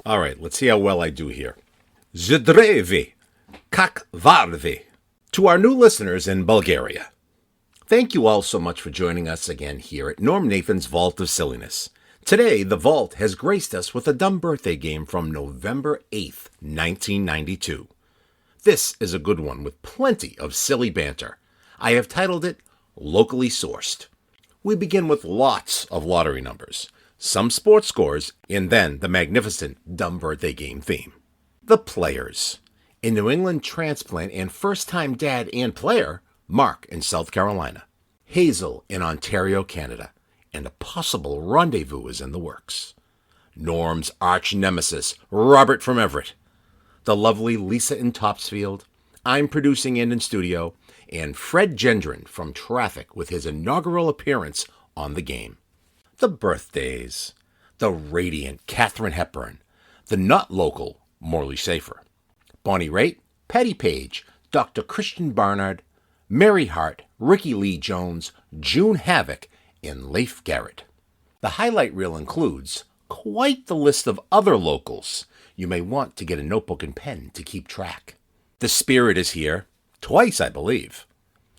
All right, let's see how well I do here. Zdravey, kak varvi. To our new listeners in Bulgaria, thank you all so much for joining us again here at Norm Nathan's Vault of Silliness. Today, the Vault has graced us with a dumb birthday game from November 8th, 1992. This is a good one with plenty of silly banter. I have titled it Locally Sourced. We begin with lots of lottery numbers, some sports scores, and then the magnificent dumb birthday game theme. The players. A New England transplant and first-time dad and player, Mark in South Carolina. Hazel in Ontario, Canada. And a possible rendezvous is in the works. Norm's arch nemesis, Robert from Everett. The lovely Lisa in Topsfield. I'm producing in studio. And Fred Jendren from Traffic with his inaugural appearance on the game. The birthdays. The radiant Katherine Hepburn. The not local Morley Schaffer. Bonnie Raitt, Patti Page, Dr. Christiaan Barnard, Mary Hart, Rickie Lee Jones, June Havoc, and Leif Garrett. The highlight reel includes quite the list of other locals. You may want to get a notebook and pen to keep track. The spirit is here, twice I believe.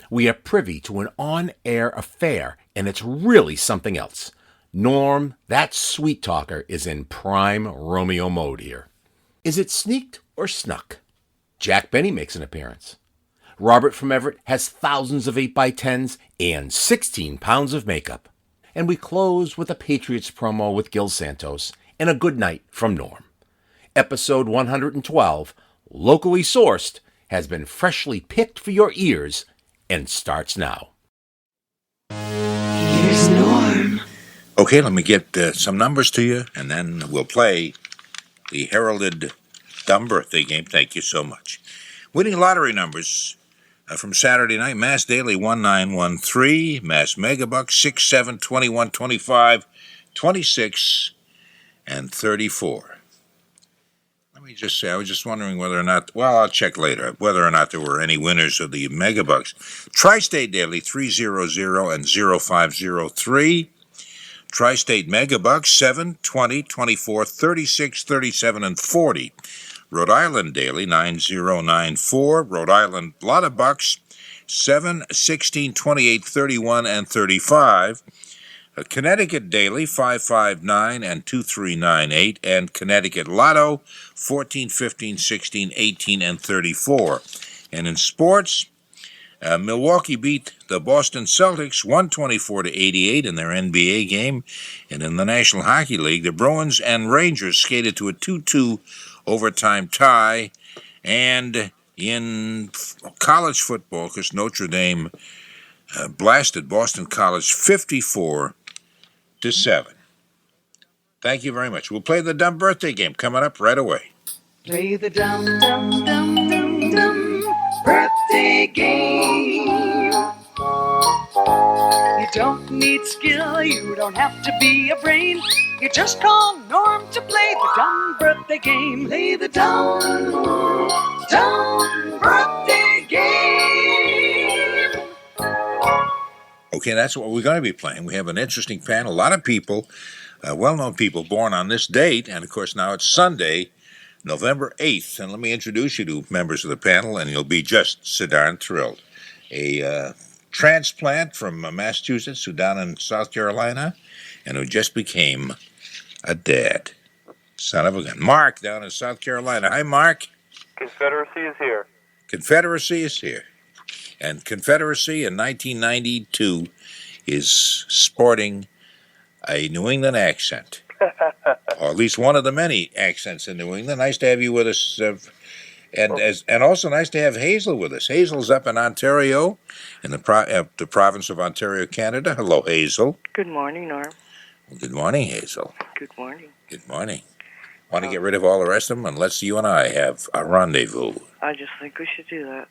We are privy to an on-air affair, and it's really something else. Norm, that sweet talker, is in prime Romeo mode here. Is it sneaked or snuck? Jack Benny makes an appearance. Robert from Everett has thousands of 8x10s and 16 pounds of makeup. And we close with a Patriots promo with Gil Santos and a good night from Norm. Episode 112, Locally Sourced, has been freshly picked for your ears and starts now. Here's Norm. Okay, let me get some numbers to you, and then we'll play the heralded dumb birthday game. Thank you so much. Winning lottery numbers from Saturday night: Mass Daily 1913, Mass Megabucks 67, 21, 25, 26, and 34. Let me just say, I was just wondering whether or not, well, I'll check later, whether or not there were any winners of the Megabucks. Tri-State Daily 300 and 0503. Tri-State Megabucks 7, 20, 24, 36, 37, and 40. Rhode Island Daily 9094. Rhode Island Lotta Bucks 7, 16, 28, 31, and 35. Connecticut Daily 559 and 2398. And Connecticut Lotto 14, 15, 16, 18, and 34. And in sports, Milwaukee beat the Boston Celtics 124-88 in their NBA game. And in the National Hockey League, the Bruins and Rangers skated to a 2-2 overtime tie. And in college football, because Notre Dame blasted Boston College 54-7. Thank you very much. We'll play the dumb birthday game coming up right away. Play the dumb birthday game. You don't need skill, you don't have to be a brain. You just call Norm to play the dumb birthday game. Play the dumb birthday game. Okay, that's what we're going to be playing. We have an interesting panel. A lot of people, well-known people, born on this date. And, of course, now it's Sunday, November 8th. And let me introduce you to members of the panel, and you'll be just so darn thrilled. A transplant from Massachusetts who down in South Carolina and who just became a dad. Son of a gun. Mark down in South Carolina. Hi, Mark. Confederacy is here. Confederacy is here. And Confederacy in 1992 is sporting a New England accent. Or at least one of the many accents in New England. Nice to have you with us. And also nice to have Hazel with us. Hazel's up in Ontario, in the province of Ontario, Canada. Hello, Hazel. Good morning, Norm. Well, good morning, Hazel. Good morning. Good morning. Want to get rid of all the rest of them, and let's you and I have a rendezvous. I just think we should do that.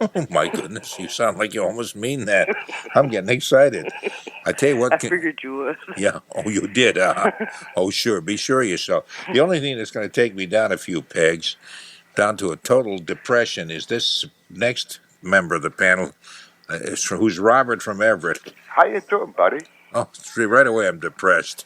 Oh, my goodness. You sound like you almost mean that. I'm getting excited. I tell you what. I figured you would. Yeah. Oh, you did, Oh, sure. Be sure of yourself. The only thing that's going to take me down a few pegs, down to a total depression, is this next member of the panel, who's Robert from Everett. How you doing, buddy? Oh, right away I'm depressed.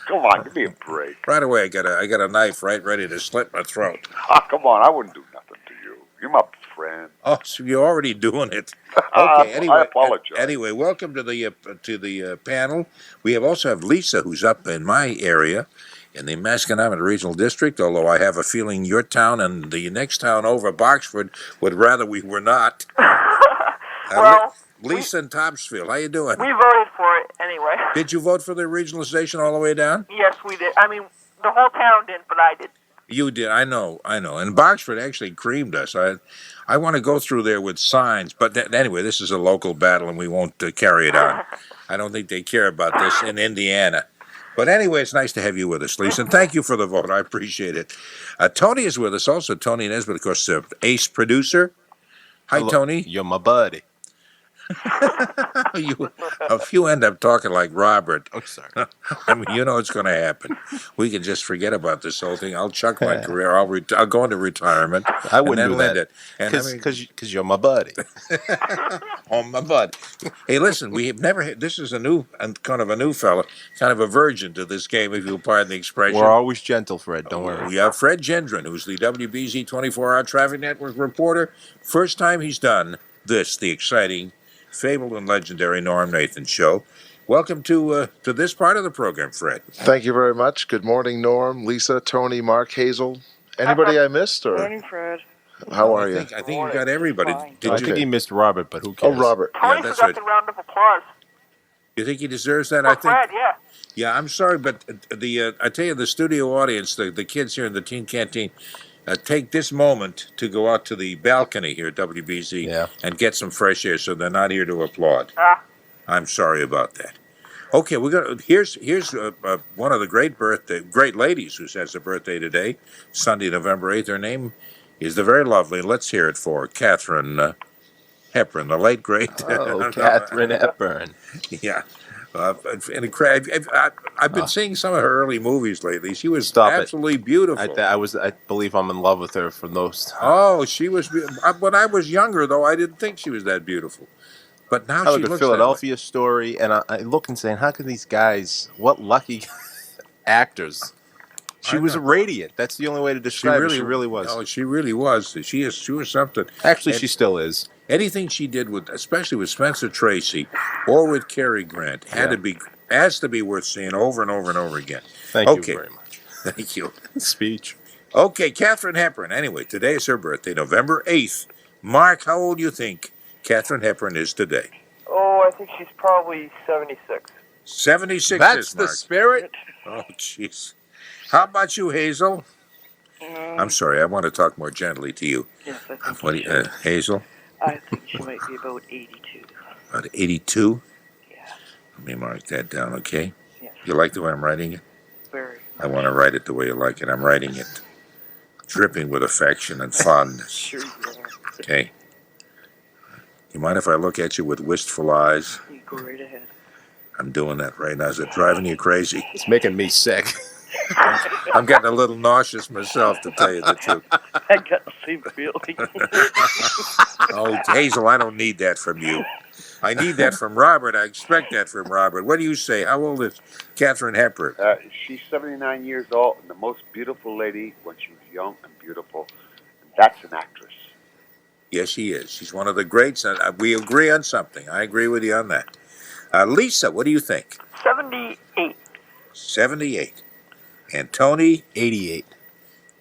Come on, give me a break. Right away I got a knife right ready to slit my throat. Come on, I wouldn't do nothing to you. You're my friend. Oh, so you're already doing it. I Okay. Anyway, apologize. Anyway, welcome to the panel. We also have Lisa, who's up in my area, in the Masconomet Regional District. Although I have a feeling your town and the next town over, Boxford, would rather we were not. Well, Lisa in Topsfield, how you doing? we voted for it anyway. Did you vote for the regionalization all the way down? Yes, we did. I mean, the whole town didn't, but I did. You did, I know. And Boxford actually creamed us. I want to go through there with signs, but anyway, this is a local battle, and we won't carry it on. I don't think they care about this in Indiana. But anyway, it's nice to have you with us, Lisa, and thank you for the vote. I appreciate it. Tony is with us also. Tony Nesbitt, of course, the ace producer. Hi, Hello. Tony. You're my buddy. If you end up talking like Robert, I'm sorry. I mean, you know it's going to happen. We can just forget about this whole thing. I'll chuck my career. I'll go into retirement. I wouldn't do end that. it. And I mean, Because you're my buddy. oh my bud. Hey, listen, we have never. This is a new kind of a new fella, kind of a virgin to this game, if you'll pardon the expression. We're always gentle, Fred. Don't worry. We have Fred Jendren, who's the WBZ 24-hour traffic network reporter. First time he's done this, the exciting, fabled and legendary Norm Nathan show. Welcome to this part of the program, Fred. Thank you very much. Good morning, Norm, Lisa, Tony, Mark, Hazel. Anybody I missed, or Morning, Fred. how are you? I think you got everybody. Fine. Did I you? think he missed Robert, but who Oh, cares? Robert. Tony that's forgot right. the round of applause. You think he deserves that? For I think. Fred, yeah. Yeah, I'm sorry, but I tell you, the studio audience, the kids here in the Teen Canteen, take this moment to go out to the balcony here at WBZ and get some fresh air, so they're not here to applaud. I'm sorry about that. Okay, here's one of the great ladies who has a birthday today, Sunday, November 8th. Her name is the very lovely. Let's hear it for Katherine Hepburn, the late great. Oh, Katherine Hepburn. Yeah. I've been seeing some of her early movies lately. She was Stop it. absolutely beautiful. I believe I'm in love with her from those. Oh, she was. When I was younger, though, I didn't think she was that beautiful. But now I she look at looks Philadelphia Story, and I look and saying, how can these guys, what lucky actors? She was radiant. That's the only way to describe her. She really was. Oh, she really was. She was something. Actually, she still is. Anything she did with, especially with Spencer Tracy or with Cary Grant, has to be worth seeing over and over and over again. Thank you very much. Thank you. Speech. Okay, Katherine Hepburn. Anyway, today is her birthday, November 8th. Mark, how old do you think Katherine Hepburn is today? Oh, I think she's probably 76. 76 That's is the Mark. spirit. Oh, jeez. How about you, Hazel? I'm sorry, I want to talk more gently to you. Yes, I think What do you, Hazel? I think she might be about 82. About 82? Yeah. Let me mark that down, okay? Yes. You like the way I'm writing it? Very. I want to write it the way you like it. I'm writing it dripping with affection and fondness. Sure you are. Okay? You mind if I look at you with wistful eyes? You go right ahead. I'm doing that right now. Is it driving you crazy? It's making me sick. I'm getting a little nauseous myself, to tell you the truth. I got the same feeling. Oh, Hazel, I don't need that from you. I need that from Robert. I expect that from Robert. What do you say? How old is Katherine Hepburn? She's 79 years old and the most beautiful lady when she was young and beautiful. And that's an actress. Yes, she is. She's one of the greats. We agree on something. I agree with you on that. Lisa, what do you think? 78. 78. And Tony? 88.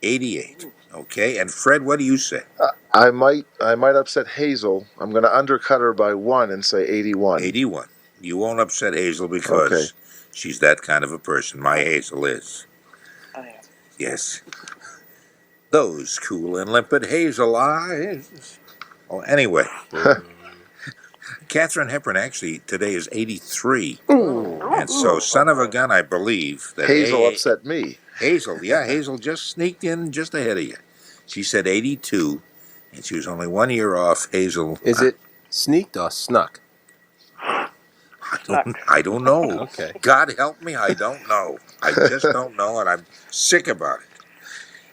88. Okay. And Fred, what do you say? I might upset Hazel. I'm going to undercut her by 1 and say 81. 81. You won't upset Hazel because she's that kind of a person. My Hazel is. I am. Yes. Those cool and limpid hazel eyes. Oh, anyway. Katherine Hepburn actually today is 83. And so, son of a gun, I believe that Hazel upset me. Hazel just sneaked in just ahead of you. She said 82, and she was only 1 year off. Hazel. Is it sneaked or snuck? I don't know. Okay. God help me, I don't know. I just don't know, and I'm sick about it.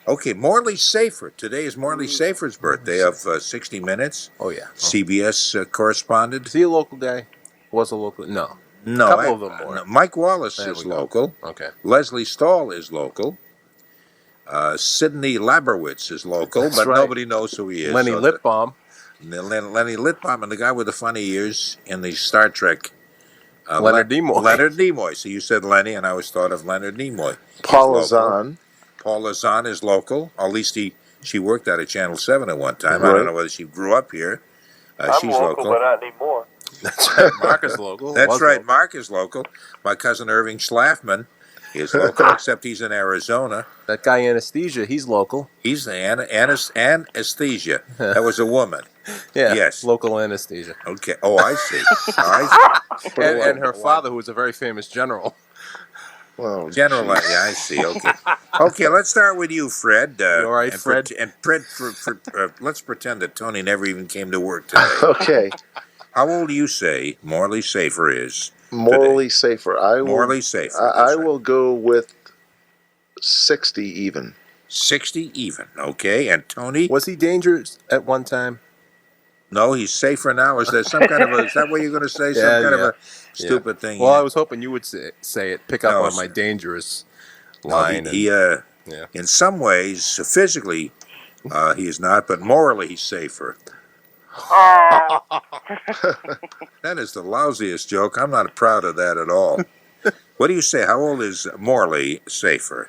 Okay, Morley Schaffer. Today is Morley Schaffer's birthday of 60 Minutes. Oh, yeah. CBS correspondent. Is he a local guy? Was a local? No. No, couple of them more. no, Mike Wallace There is we go. local. Okay. Leslie Stahl is local. Sidney Laberwitz is local, That's but right. nobody knows who he is. Lenny Litbaum. Lenny Litbaum and the guy with the funny ears in the Star Trek. Leonard Nimoy. Leonard Nimoy. So you said Lenny, and I always thought of Leonard Nimoy. Paula Zahn. Paula Zahn is local. At least she worked out at Channel 7 at one time. I Right. don't know whether she grew up here. I'm She's local, but not anymore. That's right. Mark is local. That's Was right. local. Mark is local. My cousin Irving Schlafman is local, except he's in Arizona. That guy Anesthesia, he's local. He's the anesthesia. That was a woman. Yeah. Yes. Local anesthesia. Okay. Oh, I see. And her father, who was a very famous general. Well, General, yeah, I see. Okay. Okay, let's start with you, Fred. You all right, Fred? Let's pretend that Tony never even came to work today. okay. How old do you say Morley Schaffer is? Morley Safer. Morley Schaffer. I will go with 60 even. 60 even. Okay, and Tony? Was he dangerous at one time? No, he's safer now. Is there some kind of a? Is that what you're going to say? Some kind of a stupid thing? Well, I was hoping you would say it. Pick up No, on my dangerous line. He in some ways, physically, he is not, but morally, he's safer. That is the lousiest joke. I'm not proud of that at all. What do you say? How old is Morley Schaffer?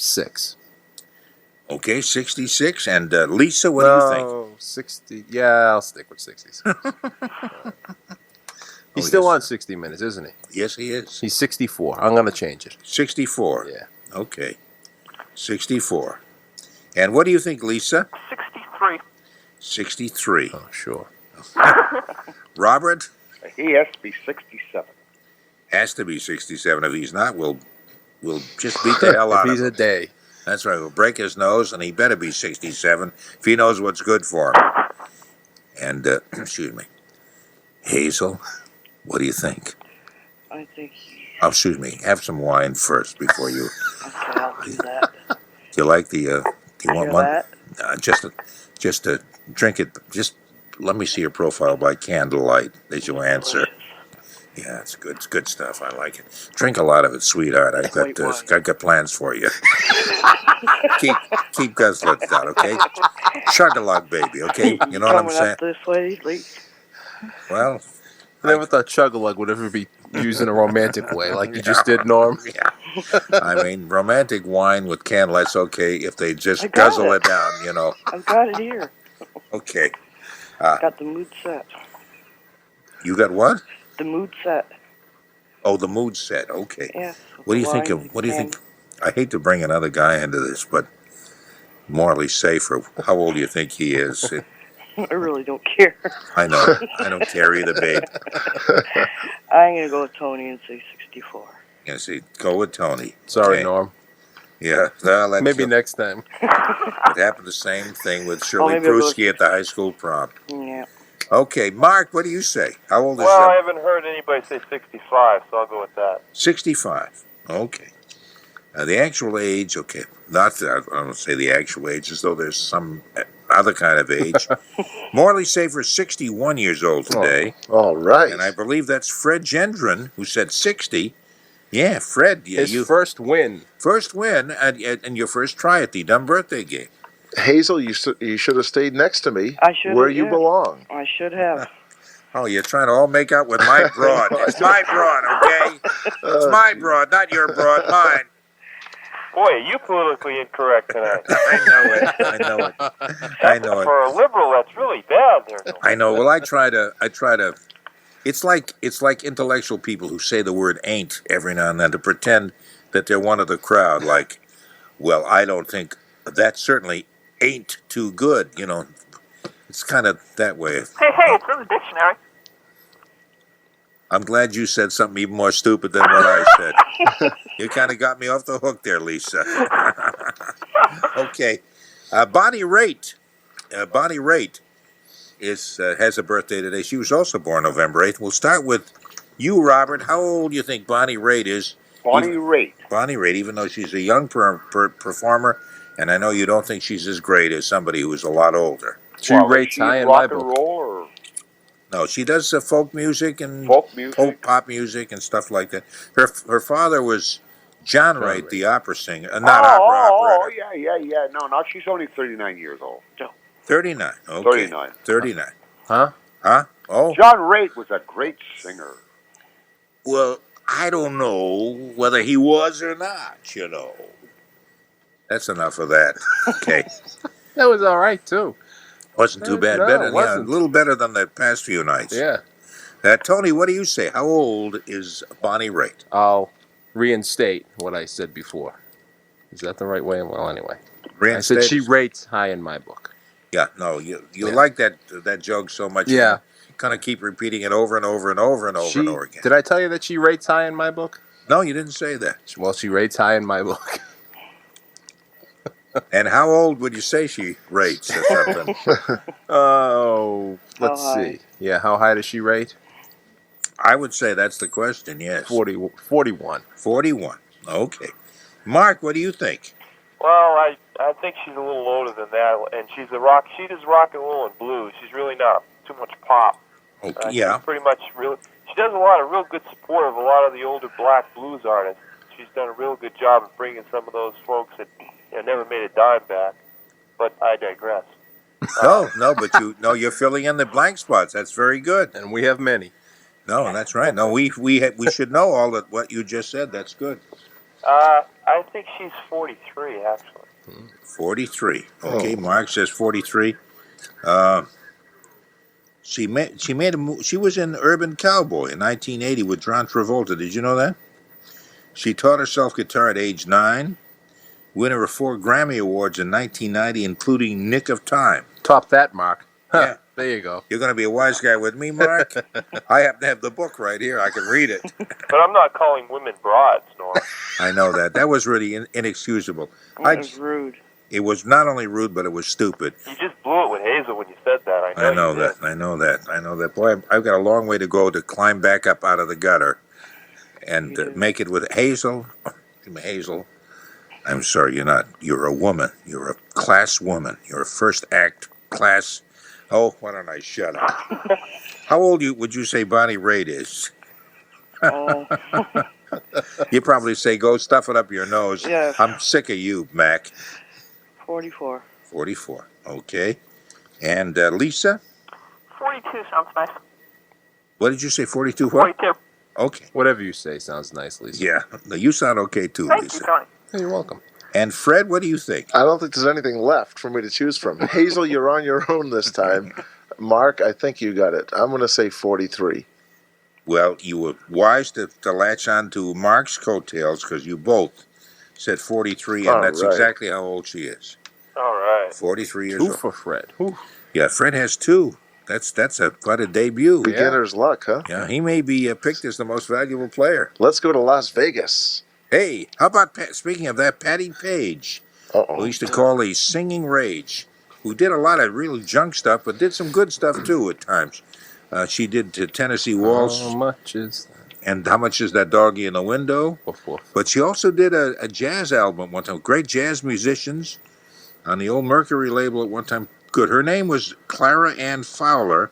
66. Okay, 66. And Lisa, what do you think? 60. Yeah, I'll stick with 60s. He's still on 60 Minutes, isn't he? Yes, he is. He's 64. I'm going to change it. 64. Yeah. Okay. 64. And what do you think, Lisa? 63. 63. Oh, sure. Robert? He has to be 67. Has to be 67. If he's not, we'll just beat the hell out If of he's him. a day. That's right. We'll break his nose, and he better be 67 if he knows what's good for him. And, excuse me. Hazel, what do you think? I think. Oh, excuse me. Have some wine first before you. Okay, I'll do that. Do you like the? Do you want Hear one? that? Just to drink it. Just let me see your profile by candlelight as you answer. Yeah, it's good. It's good stuff. I like it. Drink a lot of it, sweetheart. I've got plans for you. keep guzzling it down, okay? Chug-a-lug, baby, okay? You know what I'm Coming saying? up this way, Lee. Well, I never thought Chug-a-Lug would ever be used in a romantic way, like you just did, Norm. Yeah. I mean, romantic wine with candlelight's okay if they just I got guzzle it. it down, you know. I've got it here. Okay. Got the mood set. You got what? The mood set. Oh, the mood set. Okay. Yeah. What do you think wine of? What do you and- think? I hate to bring another guy into this, but Morley Schaffer. How old do you think he is? I really don't care. I know. I don't care either, babe. I'm gonna go with Tony and say 64. You see, go with Tony. Sorry, Okay. Norm. Yeah. Well, that's Maybe next time. It happened the same thing with Shirley maybe I'll go- Pruski at the high school prom. Yeah. Okay, Mark, what do you say? How old is Well, I that? haven't heard anybody say 65, so I'll go with that. 65. Okay. The actual age, okay. Not that I don't say the actual age as though there's some other kind of age. Morley Schaffer is 61 years old today. All right. And I believe that's Fred Jendren who said 60. Yeah, Fred. Yeah, His first win. First win and your first try at the dumb birthday game. Hazel, you should have stayed next to me I should where have, you yeah. belong. I should have. Oh, you're trying to all make out with my broad. It's my broad, okay? It's my broad, not your broad, mine. Boy, are you politically incorrect tonight. I know it. I know it. For a liberal, that's really bad there. Though. I know. Well, I try to. It's like intellectual people who say the word "ain't" every now and then to pretend that they're one of the crowd. Like, well, I don't think that certainly ain't too good. You know, it's kind of that way. Hey, it's in the dictionary. I'm glad you said something even more stupid than what I said. You kind of got me off the hook there, Lisa. Okay, Bonnie Raitt. Bonnie Raitt has a birthday today. She was also born November 8th. We'll start with you, Robert. How old do you think Bonnie Raitt is? Bonnie Raitt. Bonnie Raitt, even though she's a young performer, and I know you don't think she's as great as somebody who is a lot older. She rates high in my rock and book. roll or No, she does folk music and folk music? pop music and stuff like that. Her father was John Raitt, Raitt. the opera singer, not operator. Yeah. No, she's only 39 years old. 39. Okay. 39. 39. Huh? Huh? Oh. John Raitt was a great singer. Well, I don't know whether he was or not, you know. That's enough of that. Okay. That was all right, too. Wasn't too bad. No, Better, it wasn't. a little better than the past few nights. Yeah. Tony, what do you say? How old is Bonnie Raitt? I'll reinstate what I said before. Is that the right way? Well, anyway. I said she rates high in my book. Yeah, no, you like that joke so much. Yeah. You kind of keep repeating it over and over and over and over and over again. Did I tell you that she rates high in my book? No, you didn't say that. Well, she rates high in my book. And how old would you say she rates or something? Oh, let's How high? see. Yeah, how high does she rate? I would say that's the question, yes. 41. 41. Okay. Mark, what do you think? Well, I think she's a little older than that, and she does rock and roll and blues. She's really not too much pop. Okay, yeah. She's pretty much she does a lot of real good support of a lot of the older black blues artists. She's done a real good job of bringing some of those folks that never made a dime back. But I digress. No, but you're filling in the blank spots. That's very good. And we have many. No, that's right. No, we should know all that what you just said. That's good. I think she's 43, actually. 43. Okay, Mark says 43. She was in Urban Cowboy in 1980 with John Travolta. Did you know that? She taught herself guitar at age 9. Winner of 4 Grammy Awards in 1990, including Nick of Time. Top that, Mark. Yeah. There you go. You're going to be a wise guy with me, Mark? I happen to have the book right here. I can read it. But I'm not calling women broads, Norm. I know that. That was really inexcusable. It was rude. It was not only rude, but it was stupid. You just blew it with Hazel when you said that. I know that. I know that. Boy, I've got a long way to go to climb back up out of the gutter and make it with Hazel. Hazel, I'm sorry, you're not. You're a woman. You're a class woman. You're a first act class. Oh, why don't I shut up? How old would you say Bonnie Raitt is? Oh. You probably say, go stuff it up your nose. Yeah. I'm sick of you, Mac. 44. 44. Okay. And Lisa? 42 sounds nice. What did you say, 42 what? 42. Okay. Whatever you say sounds nice, Lisa. Yeah. You sound okay, too, Thank Lisa. you, Tony. Hey, you're welcome. And Fred, what do you think? I don't think there's anything left for me to choose from. Hazel, you're on your own this time. Mark, I think you got it. I'm going to say 43. Well, you were wise to latch on to Mark's coattails because you both said 43, and that's exactly how old she is. All right. 43 years old. 2 for Fred. Ooh. Yeah, Fred has 2. That's quite a debut. Beginner's luck, huh? Yeah, he may be picked as the most valuable player. Let's go to Las Vegas. Hey, how about, speaking of that, Patti Page, who we used to call a singing rage, who did a lot of real junk stuff, but did some good stuff, too, at times. She did Tennessee Waltz. How much is that? And How Much Is That Doggy in the Window? But she also did a jazz album one time. Great jazz musicians on the old Mercury label at one time. Good. Her name was Clara Ann Fowler,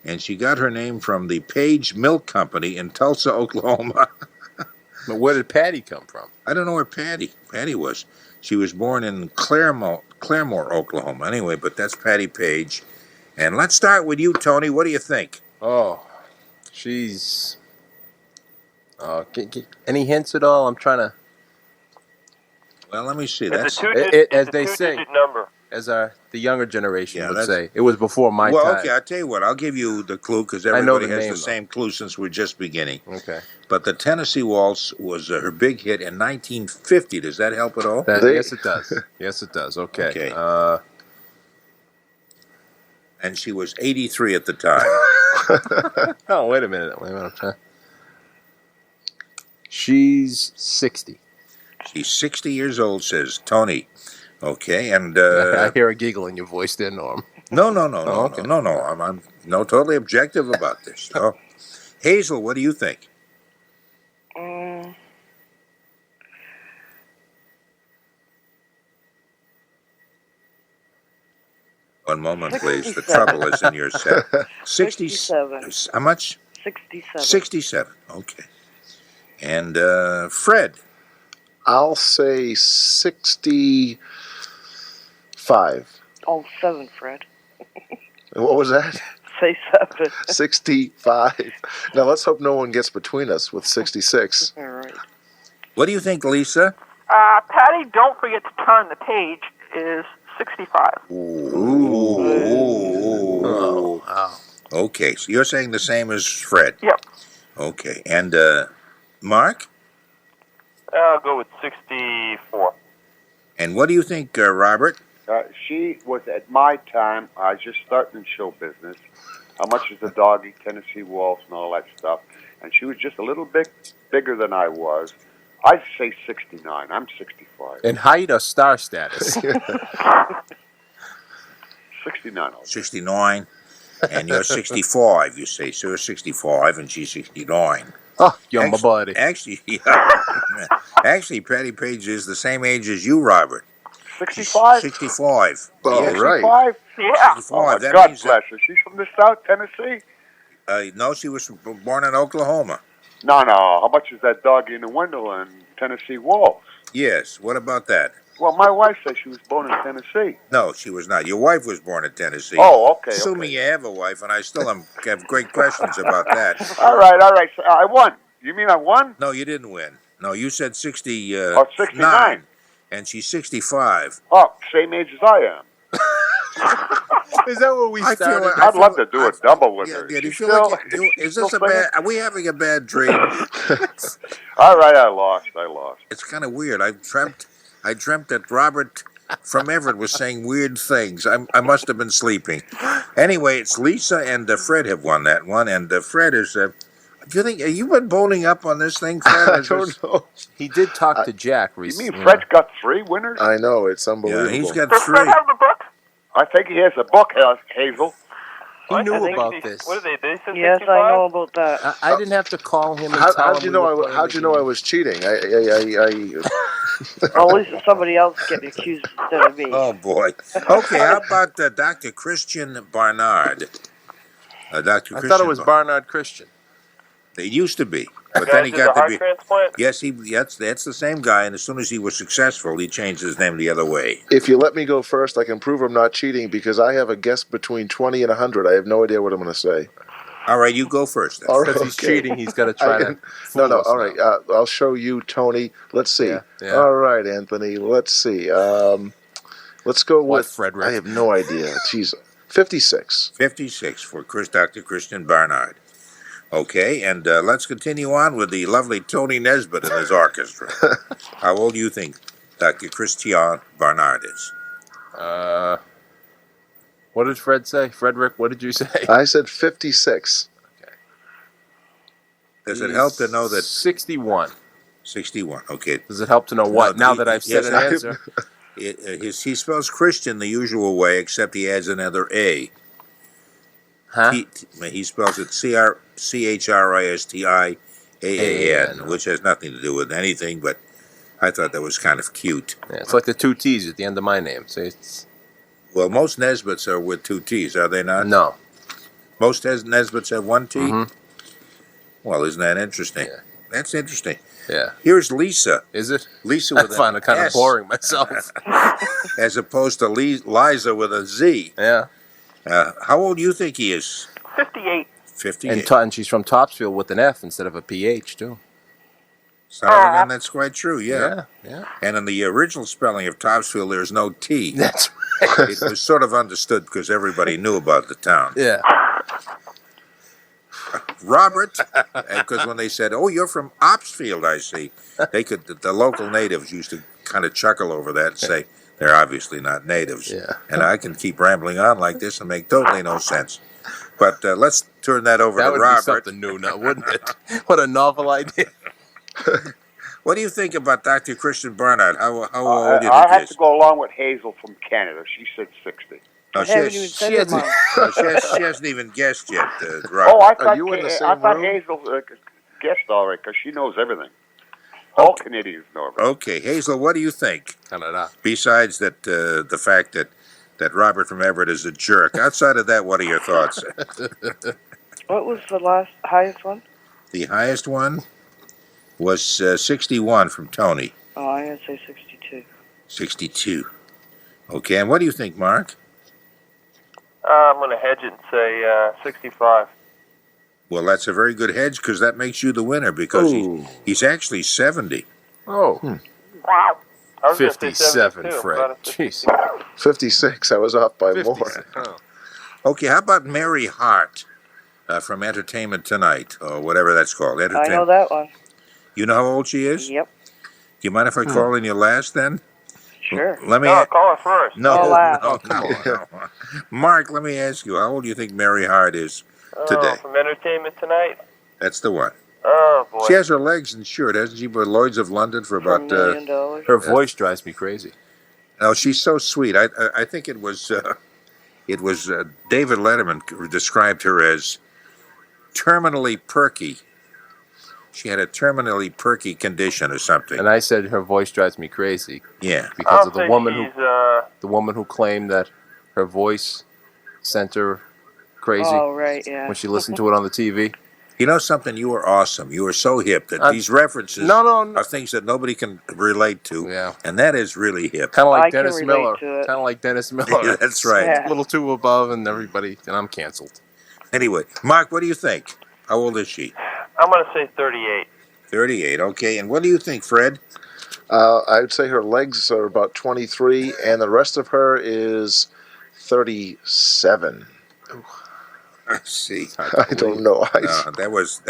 and she got her name from the Page Milk Company in Tulsa, Oklahoma. But where did Patti come from? I don't know where Patti was. She was born in Claremore, Oklahoma. Anyway, but that's Patti Page. And let's start with you, Tony. What do you think? Oh, she's... any hints at all? I'm trying to... Well, let me see. It's As a they say, two-digit number. as the younger generation would say. It was before my time. Well, okay, I'll tell you what. I'll give you the clue because everybody has the same clue since we're just beginning. Okay. But the Tennessee Waltz was her big hit in 1950. Does that help at all? Yes, it does. Yes, it does. Okay. And she was 83 at the time. Oh, wait a minute. She's 60. She's 60 years old, says Tony. Okay, and... I hear a giggle in your voice there, Norm. No. I'm totally objective about this. No. Hazel, what do you think? One moment, please. The 67. trouble is in your set. 67. How much? 67. 67. Okay. And Fred. I'll say 65. Oh, 7, Fred. What was that? Say 7. 65. Now let's hope no one gets between us with 66. All right. What do you think, Lisa? Patti, don't forget to turn the page, is 65. Ooh. Okay, so you're saying the same as Fred? Yep. Okay, and Mark? I'll go with 64. And what do you think, Robert? She was, at my time, I was just starting in show business. How much is the doggy, Tennessee Waltz, and all that stuff. And she was just a little bit bigger than I was. I'd say 69. I'm 65. And height or star status? 69. 69. And you're 65, you say. So you're 65 and she's 69. Oh, you're my buddy. Actually, actually, Patti Page is the same age as you, Robert. 65? 65. Oh, Yeah, right. 65? Yeah. 65. Oh, my That God means bless her. She's from the South, Tennessee? no, she was born in Oklahoma. No. How much is that doggy in the window in Tennessee Waltz? Yes. What about that? Well, my wife says she was born in Tennessee. No, she was not. Your wife was born in Tennessee. Oh, okay. Assuming you have a wife, and I still have great questions about that. All right. So I won. You mean I won? No, you didn't win. No, you said 69. 69. And she's 65. Oh, same age as I am. Is that what we I feel started? like- I'd love to do a double with her. Yeah, do you She's feel still- like is she's this still a bad? singing? Are we having a bad dream? All right, I lost. It's kind of weird. I dreamt that Robert from Everett was saying weird things. I must have been sleeping. Anyway, it's Lisa and Fred have won that one, and Fred is. Do you think you been boning up on this thing, Fred? I don't know. He did talk to Jack You recently. mean Fred's got 3 winners? I know, it's Yeah, unbelievable. he's got Does 3. Fred have the book? I think he has a book, Hazel. He knew think about What this. did they do? Yes, I know about that. I didn't have to call him and tell How'd him. you know? How'd you know I was cheating? Well, at least somebody else getting accused instead of me. Oh boy. Okay, how about Dr. Christiaan Barnard? Dr. I thought it was Barnard Christian. It used to be, but then he Guys, did got the to be. heart transplant? Yes, that's the same guy. And as soon as he was successful, he changed his name the other way. If you let me go first, I can prove I'm not cheating because I have a guess between 20 and 100. I have no idea what I'm going to say. All right, you go first. Then. All right, Because he's okay. cheating, he's got to try to. No. All right, I'll show you, Tony. Let's see. Yeah. All right, Anthony. Let's see. Let's go What, with Frederick? I have no idea. Jeez, 56. 56 for Dr. Christiaan Barnard. Okay, and let's continue on with the lovely Tony Nesbitt and his orchestra. How old do you think Dr. Christiaan Barnard is? What did Fred say? Frederick, what did you say? I said 56. Does it help to know that 61. 61? Okay. Does it help to know what? No, now that I've said yes, an answer. He spells Christian the usual way, except he adds another A. Huh? He spells it Christiaan, which has nothing to do with anything, but I thought that was kind of cute. Yeah, it's like the 2 T's at the end of my name. See, it's Well, most Nesbitts are with 2 T's, are they not? no. Most Nesbitts have 1 T? Mhm. Well, isn't that interesting? Yeah. That's interesting. Yeah. Here's Lisa. Is it? Lisa I with find an it kind of S, boring myself. as opposed to Liza with a Z. Yeah. How old do you think he is? 58. 58. And she's from Topsfield with an F instead of a PH, too. Again, that's quite true, yeah. Yeah. And in the original spelling of Topsfield, there's no T. That's It was sort of understood because everybody knew about the town. Yeah. Robert, because when they said, "Oh, you're from Opsfield," I see, the local natives used to kind of chuckle over that and say they're obviously not natives. Yeah. And I can keep rambling on like this and make totally no sense. But let's turn that over That to would Robert. be something new now, wouldn't it? What a novel idea. What do you think about Dr. Christiaan Barnard? How old do you I think he have is? to go along with Hazel from Canada. She said 60. No, I haven't even said it, Mom. she hasn't even guessed yet, Robert. Oh, I thought, you in the same I thought room? Hazel guessed all right because she knows everything. All Canadians know everything. Okay, Hazel, what do you think? Canada. Besides that, the fact that that Robert from Everett is a jerk. Outside of that, what are your thoughts? What was the highest one? The highest one was 61 from Tony. Oh, I'm going to say 62. 62. Okay, and what do you think, Mark? I'm going to hedge it and say 65. Well, that's a very good hedge because that makes you the winner because he's actually 70. Oh. Wow. I was gonna say 57, 72, Fred. but it's Jeez. 56. I was off by 56. more. Oh. Okay, how about Mary Hart from Entertainment Tonight, or whatever that's called? I know that one. You know how old she is? Yep. Do you mind if I call in your last then? Sure. Let me. No, call her first. No. Mark, let me ask you, how old do you think Mary Hart is today? From Entertainment Tonight? That's the one. Oh, boy. She has her legs insured, hasn't she? By Lloyd's of London for about. $1 million. Her voice drives me crazy. No, she's so sweet. I think it was David Letterman described her as terminally perky. She had a terminally perky condition or something. And I said her voice drives me crazy. Yeah, because of the woman who claimed that her voice sent her crazy. Oh, right, yeah. When she listened to it on the TV. You know something? You were awesome. You were so hip that these references are things that nobody can relate to. Yeah. And that is really hip. Kind of like Dennis Miller. Kind of like Dennis Miller. Yeah, that's right. Yeah. A little too above and I'm canceled. Anyway, Mark, what do you think? How old is she? I'm going to say 38. 38, okay. And what do you think, Fred? I would say her legs are about 23, and the rest of her is 37. I see. I don't know. That was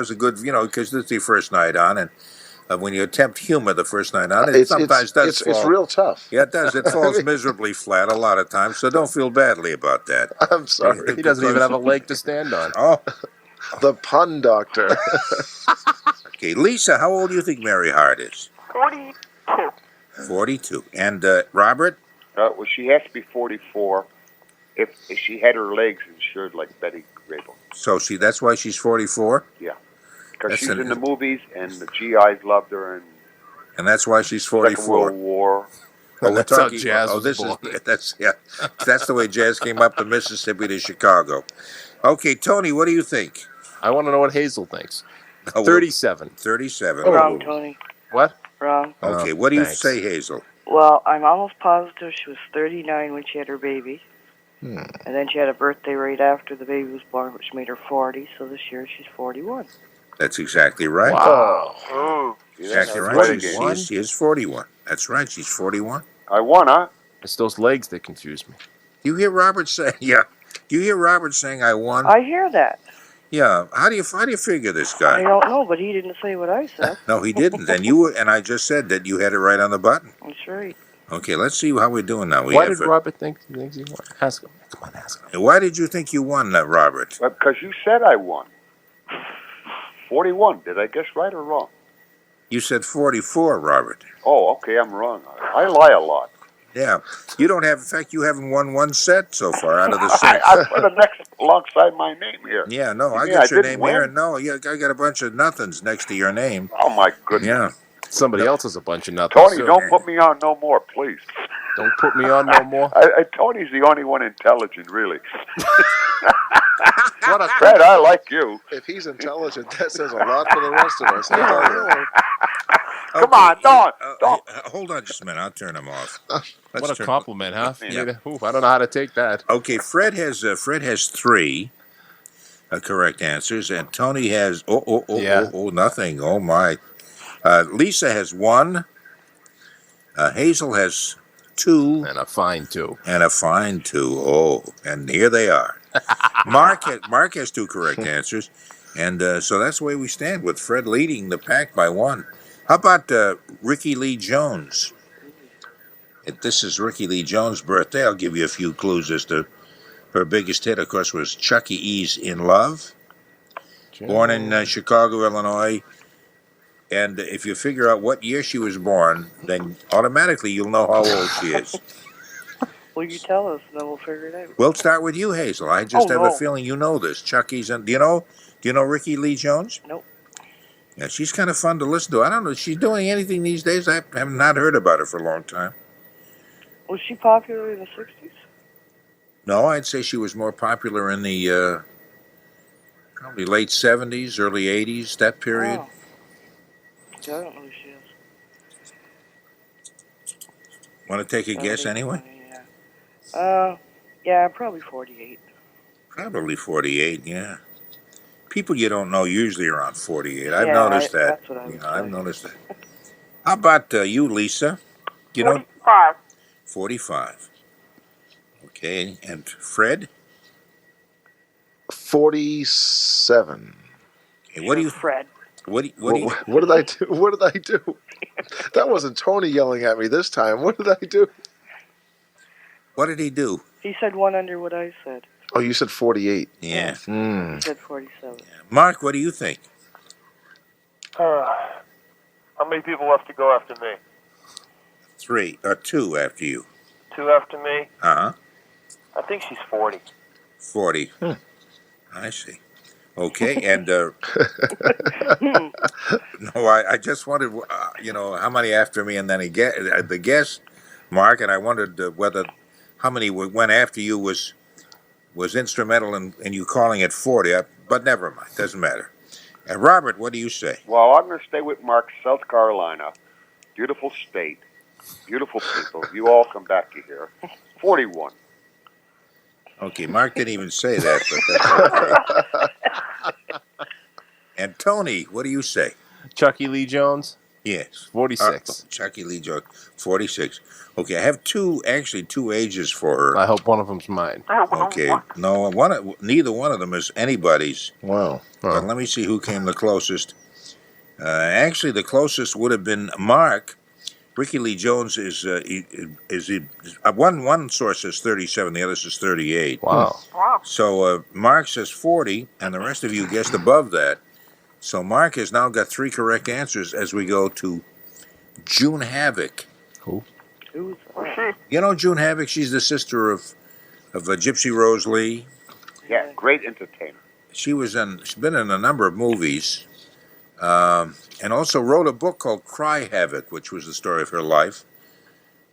a good, because this is the first night on, and when you attempt humor the first night on, it sometimes does fall. It's real tough. Yeah, it does. It falls miserably flat a lot of times, so don't feel badly about that. I'm sorry. He doesn't even have a leg to stand on. Oh. The pun doctor. Okay, Lisa, how old do you think Mary Hart is? 42. 42. And Robert? Well, she has to be 44 if she had her legs insured like Betty Grable. So that's why she's 44? Yeah. Because she's in the movies, and the GIs loved her, and that's why she's 44. Second World War. Well, that's how jazz was born. That's the way jazz came up to Mississippi to Chicago. Okay, Tony, what do you think? I want to know what Hazel thinks. 37. 37. Wrong, Tony. What? Wrong. Okay, what do you say, Hazel? Well, I'm almost positive she was 39 when she had her baby. And then she had a birthday right after the baby was born, which made her 40. So this year she's 41. That's exactly right. Wow. Oh. Exactly right. She is 41. That's right. She's 41. I won, huh? It's those legs that confuse me. You hear Robert say, yeah. You hear Robert saying, I won? I hear that. Yeah. How do you figure this guy? I don't know, but he didn't say what I said. No, he didn't. And I just said that you had it right on the button. That's right. Okay, let's see how we're doing now. Why did Robert think he won? Ask him. Come on, ask him. Why did you think you won, Robert? Because you said I won. 41. Did I guess right or wrong? You said 44, Robert. Oh, okay, I'm wrong. I lie a lot. Yeah. You don't have, in fact, you haven't won one set so far out of the six. I put a next alongside my name here. Yeah, no, I got your name here. No, I got a bunch of nothings next to your name. Oh, my goodness. Yeah. Somebody else has a bunch of nothings. Tony, don't put me on no more, please. Don't put me on no more? Tony's the only one intelligent, really. What a Fred, I like you. If he's intelligent, that says a lot for the rest of us. Come on, don't. Hold on just a minute. I'll turn him off. What a compliment, huh? Yeah. Ooh, I don't know how to take that. Okay, Fred has 3 correct answers, and Tony has nothing. Oh my. Lisa has 1. Hazel has 2. And a fine 2. Oh, and here they are. Mark has 2 correct answers, and so that's the way we stand, with Fred leading the pack by 1. How about Rickie Lee Jones? If this is Rickie Lee Jones' birthday, I'll give you a few clues as to her biggest hit, of course, was Chucky E's In Love. Born in Chicago, Illinois. And if you figure out what year she was born, then automatically you'll know how old she is. Well, you tell us, and then we'll figure it out. We'll start with you, Hazel. I just have a feeling you know this. Chucky's in... Do you know Rickie Lee Jones? Nope. Yeah, she's kind of fun to listen to. I don't know. Is she doing anything these days? I have not heard about her for a long time. Was she popular in the 60s? No, I'd say she was more popular in the probably late 70s, early 80s, that period. Oh. I don't know who she is. Want to take a guess anyway? 20, yeah. Yeah, probably 48. Probably 48, yeah. People you don't know usually are around 48. I've Yeah, noticed that. That's what I would I've say. noticed that. How about you, Lisa? You 45. 45. Okay, and Fred? 47. Okay, what do you... Fred. What did I do? What did I do? That wasn't Tony yelling at me this time. What did I do? What did he do? He said one under what I said. Oh, you said 48. Yeah. He said 47. Mark, what do you think? How many people left to go after me? 3 or 2 after you. 2 after me? Uh-huh. I think she's 40. 40. I see. Okay, and no, I just wondered, how many after me, and then the guess, Mark, and I wondered whether how many went after you was instrumental in you calling it 40. But never mind, doesn't matter. And Robert, what do you say? Well, I'm going to stay with Mark. South Carolina, beautiful state, beautiful people. You all come back to here. 41. Okay, Mark didn't even say that, but that's okay. And Tony, what do you say? Chucky Lee Jones? Yes. 46. Chucky Lee Jones, 46. Okay, I have two ages for her. I hope one of them's mine. Okay, no, neither one of them is anybody's. Wow. But let me see who came the closest. Actually, the closest would have been Mark. Rickie Lee Jones is one source says 37, the other says 38. Wow. So Mark says 40, and the rest of you guessed above that. So Mark has now got 3 correct answers as we go to June Havoc. Who? Who's You know June Havoc? She's the sister of Gypsy Rose Lee. Yeah, great entertainer. She's been in a number of movies, and also wrote a book called Cry Havoc, which was the story of her life.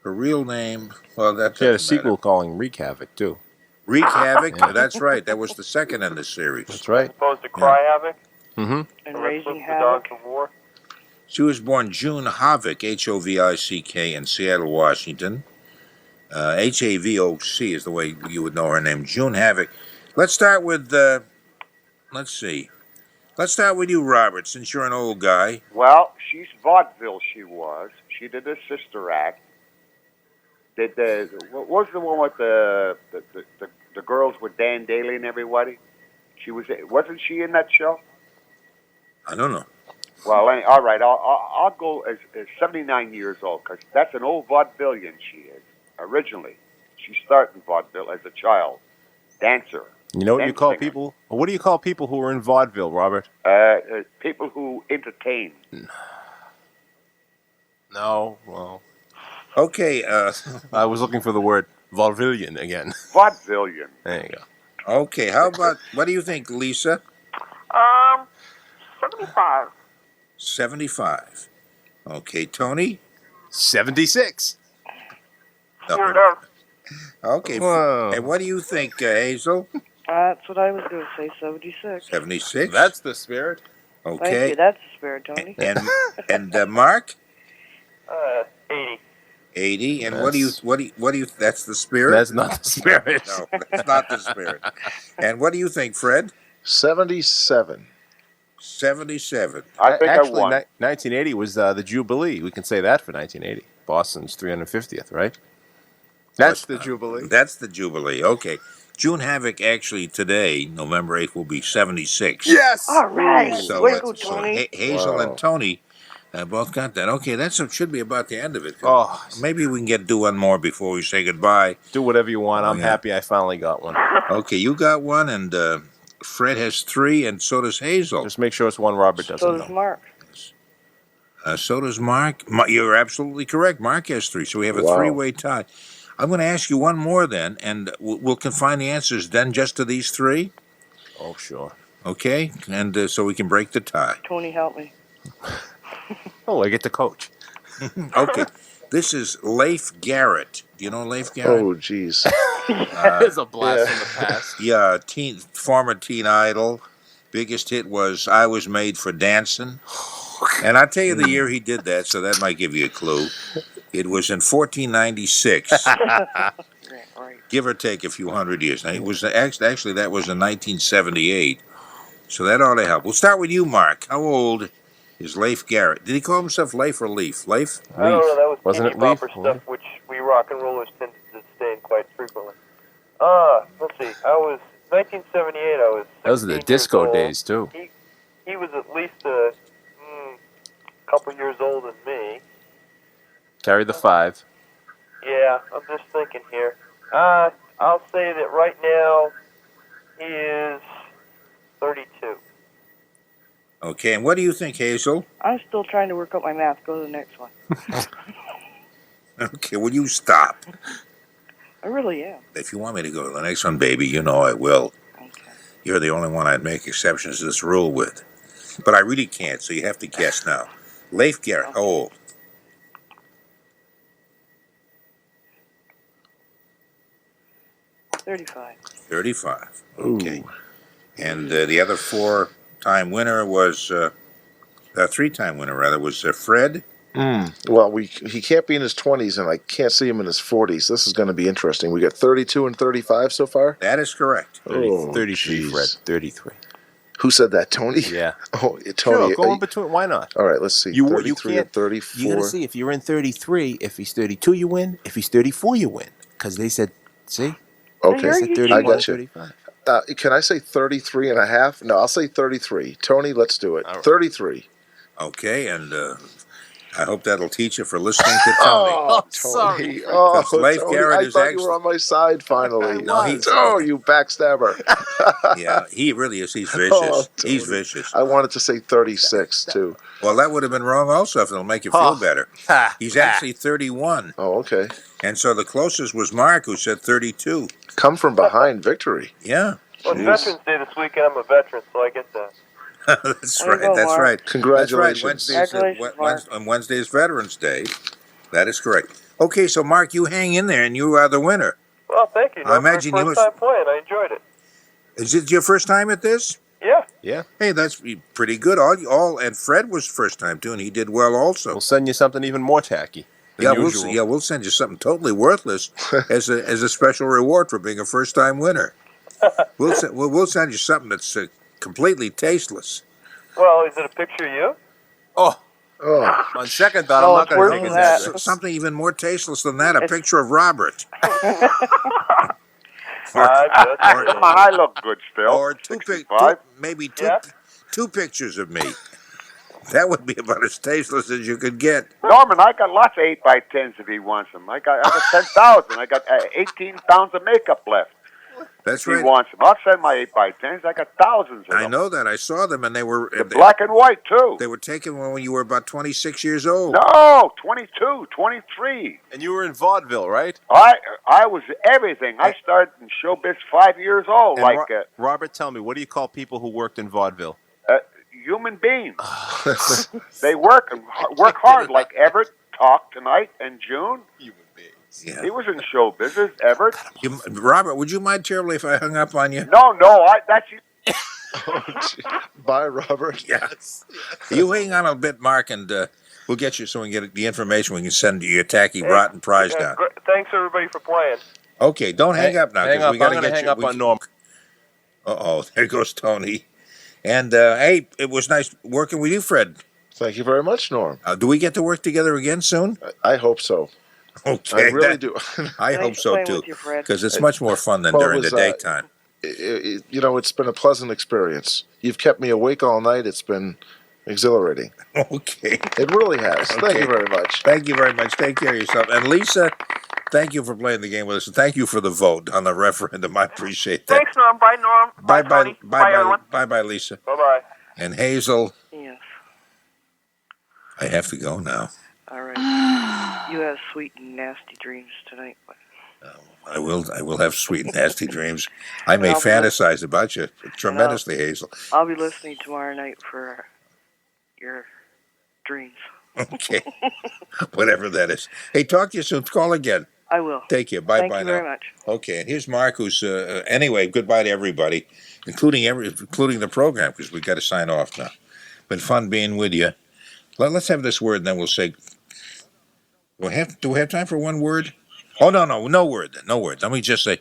Her real name, well, that's She had a sequel calling Wreak Havoc, too. Wreak Havoc? Yeah. That's right. That was the second in the series. That's right. Supposed to Cry Havoc? Mm-hmm. And The Raising Restless Dogs Havoc? of War? She was born June Havoc, H-O-V-I-C-K, in Seattle, Washington. H-A-V-O-C is the way you would know her name. June Havoc. Let's start with, let's see. Let's start with you, Robert, since you're an old guy. Well, she's vaudeville, she was. She did a sister act. What was the one with the girls with Dan Daly and everybody? Wasn't she in that show? I don't know. Well, all right, I'll go as 79 years old, because that's an old vaudevillian she is, originally. She started in vaudeville as a child, dancer. You know what and you call singer. people? What do you call people who are in vaudeville, Robert? People who entertain. No, well... Okay, I was looking for the word vaudevillian again. Vaudevillian. There you go. Okay, how about, what do you think, Lisa? 75. 75. Okay, Tony? 76. Sure does. Okay, Whoa. and what do you think, Hazel? That's what I was going to say, 76. 76? That's the spirit. Thank Okay. you. That's the spirit, Tony. And Mark? 80. 80. And what do you, that's the spirit? That's not the spirit. No, that's not the spirit. And what do you think, Fred? 77. 77. I think Actually, I won. 1980 was the Jubilee. We can say that for 1980. Boston's 350th, right? That's the Jubilee. That's the Jubilee. Okay. June Havoc actually today, November 8th, will be 76. Yes! All right. So, Way to go, Tony. Hazel Wow. and Tony both got that. Okay, that should be about the end of it. Oh. Maybe we can do one more before we say goodbye. Do whatever you want. I'm Yeah. happy I finally got one. Okay, you got one, and Fred has 3, and so does Hazel. Just make sure it's one Robert doesn't So does know. Mark. So does Mark. You're absolutely correct. Mark has 3, so we have a Wow. 3-way tie. I'm going to ask you one more then, and we'll confine the answers then just to these 3. Oh, sure. Okay, and so we can break the tie. Tony, help me. Oh, I get to coach. Okay. This is Leif Garrett. Do you know Leif Garrett? Oh, jeez. That is a blast from the past. Yeah, former teen idol. Biggest hit was "I Was Made for Dancing," and I'll tell you the year he did that, so that might give you a clue. It was in 1496, Right. give or take a few hundred years. Now, it was actually that was in 1978, so that ought to help. We'll start with you, Mark. How old is Leif Garrett? Did he call himself Leif or Leaf? Leif? I don't know. That was Wasn't teeny it Leif? bopper stuff, which we rock and rollers tended to stay in quite frequently. Let's see. I was 1978. I was. Those are the 16 years disco old. days, too. He was at least a couple years older than me. Carry the 5. Yeah, I'm just thinking here. I'll say that right now he is 32. Okay, and what do you think, Hazel? I'm still trying to work out my math. Go to the next one. Okay, will you stop? I really am. If you want me to go to the next one, baby, you know I will. Okay. You're the only one I'd make exceptions to this rule with. But I really can't, so you have to guess now. Leif Garrett, how old? 35. 35. Okay. And the other four-time winner was, three-time winner, rather, was Fred. Well, he can't be in his 20s, and I can't see him in his 40s. This is going to be interesting. We got 32 and 35 so far? That is correct. 33, geez. Fred. 33. Who said that, Tony? Yeah. Oh, Tony. Sure, go in between. Why not? All right, let's see. You 33 can't. and 34. You got to see, if you're in 33, if he's 32, you win. If he's 34, you win. Because they said, see? Okay, They said 31, I got you. 35. Can I say 33 and a half? No, I'll say 33. Tony, let's do it. All right. 33. Okay, and I hope that'll teach you for listening to Tony. Oh, sorry. Tony. Oh, Because Leif Tony, Garrett I is thought you actually- were on my side finally. No, he's- Oh, you backstabber. Yeah, he really is. He's vicious. Oh, Tony. He's vicious. I wanted to say 36, too. Well, that would have been wrong also, if it'll make you feel better. He's actually 31. Oh, okay. And so the closest was Mark, who said 32. Come from behind victory. Yeah. Well, it's Veterans Day this weekend. I'm a veteran, so I get that. That's There you right. go, That's Mark. right. Congratulations. That's right. Wednesday is Veterans Day. That is correct. Okay, so Mark, you hang in there, and you are the winner. Well, thank you. I imagine you first time playing. I enjoyed it. Is it your first time at this? Yeah. Yeah. Hey, that's pretty good. All and Fred was first time too, and he did well also. We'll send you something even more tacky than usual. We'll send you something totally worthless as a special reward for being a first time winner. We'll send you something that's completely tasteless. Well, is it a picture of you? Oh, Oh, on second thought, No, I'm not it's going worse to take it than that that. way. Something even more tasteless than that, a picture of Robert. Come on, I look good still. Or $65. maybe Yeah. two pictures of me. That would be about as tasteless as you could get. Norman, I got lots of 8x10s if he wants them. I got 10,000. I got 18 pounds of makeup left. That's If he right. wants them, I'll send my 8x10s. I got thousands of them. I know that. I saw them, and they were They're black and white, too. They were taken when you were about 26 years old. No, 22, 23. And you were in vaudeville, right? I was everything. I started in showbiz 5 years old, And like Robert, tell me, what do you call people who worked in vaudeville? human beings. They work hard, like Everett talked tonight, and June. Yeah. He was in show business, Everett. Robert, would you mind terribly if I hung up on you? No, that's bye, Robert. Yes. You hang on a bit, Mark, and we'll get you so we can get the information. We can send you your tacky, rotten prize down. Thanks, everybody, for playing. Okay, don't hang up now. Hang 'cause up. we gotta I'm going to get hang you. up on Norm. Uh-oh, there goes Tony. And, hey, it was nice working with you, Fred. Thank you very much, Norm. Do we get to work together again soon? I hope so. Okay. I really do. I hope Thanks so, playing too. with you, Fred. Because it's much more fun than Well, it during was, the daytime. It's been a pleasant experience. You've kept me awake all night. It's been exhilarating. Okay. It really has. Thank Okay. you very much. Thank you very much. Take care of yourself. And Lisa, thank you for playing the game with us. And thank you for the vote on the referendum. I appreciate that. Thanks, Norm. Bye, Norm. Bye Tony. bye everyone. bye Lisa. Bye-bye. And Hazel, Yes. I have to go now. All right. You have sweet and nasty dreams tonight. I will have sweet and nasty dreams. I may Well, fantasize about you tremendously, Hazel. I'll be listening tomorrow night for your dreams. Okay. Whatever that is. Hey, talk to you soon. Call again. I will. Take care. Bye-bye now. Thank you very much. Okay, and here's Mark, who's anyway. Goodbye to everybody, including the program, because we got to sign off now. Been fun being with you. Let's have this word, and then we'll say. Do we have time for one word? Oh no word. No word. Let me just say,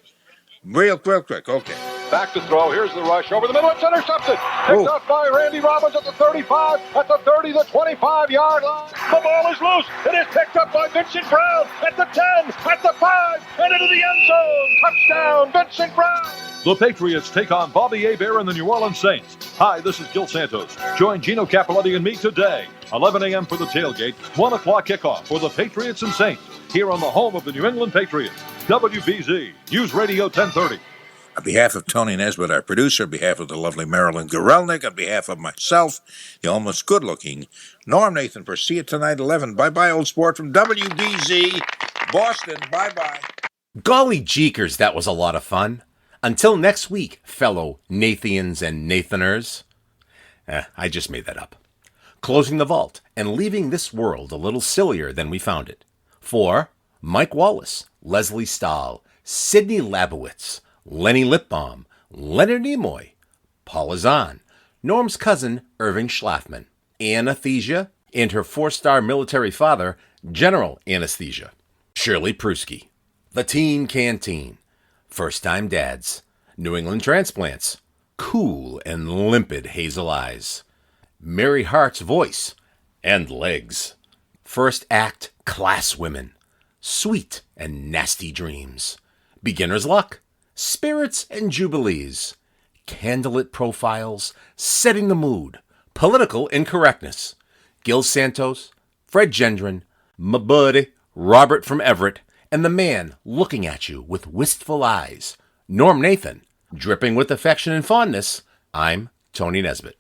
real quick. Okay. Back to throw. Here's the rush over the middle. It's intercepted. Picked up by Randy Robbins at the 35, at the 30, the 25-yard line. The ball is loose. It is picked up by Vincent Brown at the 10, at the 5, and into the end zone. Touchdown, Vincent Brown. The Patriots take on Bobby Hebert and the New Orleans Saints. Hi, this is Gil Santos. Join Gino Capiletti and me today, 11 a.m. for the tailgate, 1 o'clock kickoff for the Patriots and Saints, here on the home of the New England Patriots, WBZ, News Radio 1030. On behalf of Tony Nesbitt, our producer, on behalf of the lovely Marilyn Gorelnik, on behalf of myself, the almost good-looking Norm Nathan, for See You Tonight 11. Bye-bye, old sport, from WBZ, Boston. Bye-bye. Golly jeekers, that was a lot of fun. Until next week, fellow Nathians and Nathaners. I just made that up. Closing the vault and leaving this world a little sillier than we found it. For Mike Wallace, Leslie Stahl, Sidney Labowitz, Lenny Lipbaum, Leonard Nimoy, Paula Zahn, Norm's cousin Irving Schlafman, Anesthesia, and her 4-star military father, General Anesthesia, Shirley Prusky, The Teen Canteen, First Time Dads, New England Transplants, Cool and Limpid Hazel Eyes, Mary Hart's Voice and Legs, First Act Class Women, Sweet and Nasty Dreams, Beginner's Luck, Spirits and Jubilees, Candlelit Profiles, Setting the Mood, Political Incorrectness, Gil Santos, Fred Jendren, my buddy, Robert from Everett, and the man looking at you with wistful eyes, Norm Nathan, dripping with affection and fondness. I'm Tony Nesbitt.